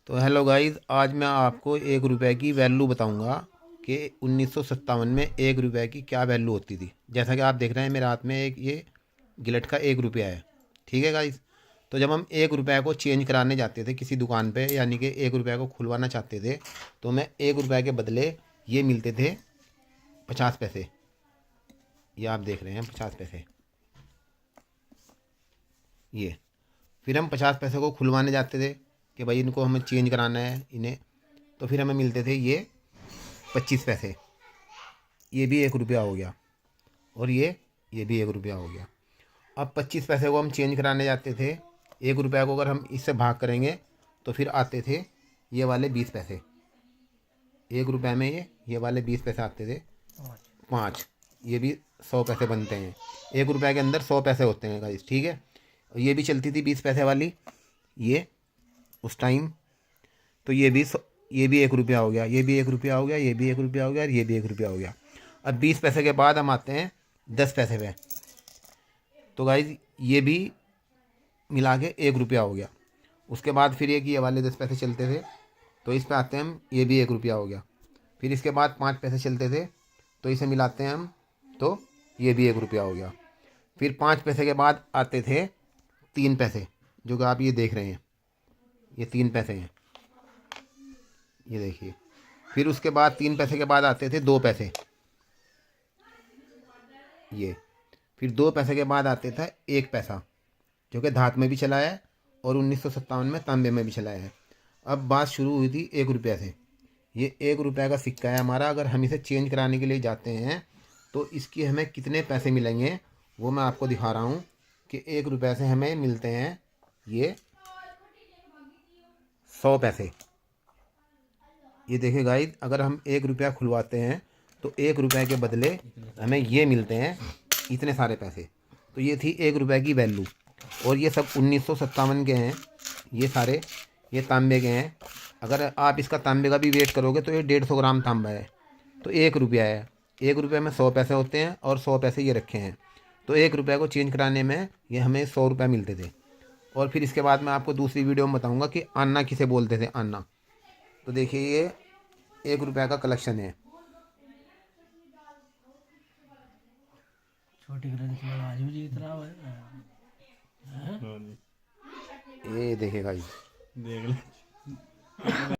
तो hello guys, आज मैं आपको 1 रुपए की वैल्यू बताऊंगा कि 1957 में 1 रुपए की क्या वैल्यू होती थी। जैसा कि आप देख रहे हैं मेरे हाथ में एक ये गिलट का 1 रुपया है। ठीक है गाइस। तो जब हम 1 रुपए को चेंज कराने जाते थे किसी दुकान पे, यानी कि 1 रुपए को खुलवाना चाहते थे, तो हमें 1 रुपए के बदले ये मिलते थे 50 पैसे। ये आप देख रहे हैं 50 पैसे। ये फिर हम 50 पैसे को खुलवाने जाते थे कि भाई इनको हमें चेंज कराना है इन्हें, तो फिर हमें मिलते थे ये 25 पैसे। ये भी 1 रुपया हो गया। और ये भी 1 रुपया हो गया। अब 25 पैसे को हम चेंज कराने जाते थे, 1 रुपया को अगर हम इससे भाग करेंगे तो फिर आते थे ये वाले 20 पैसे। 1 रुपये में ये वाले 20 पैसे आते थे, 5। ये भी 100 पैसे बनते हैं। 1 रुपये के अंदर 100 पैसे होते हैं गाइस। ठीक है। और ये भी चलती थी 20 पैसे वाली, ये उस टाइम। तो ये भी 1 रुपया हो गया, ये भी 1 रुपया हो गया, ये भी 1 रुपया हो गया, और ये भी 1 रुपया हो गया। अब 20 पैसे के बाद हम आते हैं 10 पैसे पे। तो गाइज ये भी मिला के 1 रुपया हो गया। उसके बाद फिर ये वाले 10 पैसे चलते थे, तो इस पे आते हैं हम, ये भी 1 रुपया हो गया। फिर इसके बाद 5 पैसे चलते थे, तो इसे मिलाते हैं हम, तो ये भी 1 रुपया हो गया। फिर 5 पैसे के बाद आते थे 3 पैसे, जो कि आप ये देख रहे हैं, ये 3 पैसे हैं, ये देखिए। फिर उसके बाद 3 पैसे के बाद आते थे 2 पैसे, ये। फिर 2 पैसे के बाद आते था 1 पैसा, जो कि धात में भी चला है और 1957 में तांबे में भी चला है। अब बात शुरू हुई थी 1 रुपया से। ये 1 रुपया का सिक्का है हमारा। अगर हम इसे चेंज कराने के लिए जाते हैं तो इसकी हमें कितने पैसे मिलेंगे वो मैं आपको दिखा रहा हूँ कि 1 रुपये से हमें मिलते हैं ये 100 पैसे। ये देखिए गाइस, अगर हम 1 रुपया खुलवाते हैं तो 1 रुपये के बदले हमें ये मिलते हैं इतने सारे पैसे। तो ये थी 1 रुपये की वैल्यू। और ये सब 1957 के हैं, ये सारे, ये तांबे के हैं। अगर आप इसका तांबे का भी वेट करोगे तो ये 150 ग्राम तांबा है। तो 1 रुपया है, 1 रुपये में 100 पैसे होते हैं और 100 पैसे ये रखे हैं। तो 1 रुपये को चेंज कराने में ये हमें 100 रुपये मिलते थे। और फिर इसके बाद मैं आपको दूसरी वीडियो में बताऊँगा कि आना किसे बोलते थे, आना। तो देखिए ये 1 रुपया का कलेक्शन है। छोटी ग्रंथि में आज भी इतना ये देखिएगा, ये देख ले।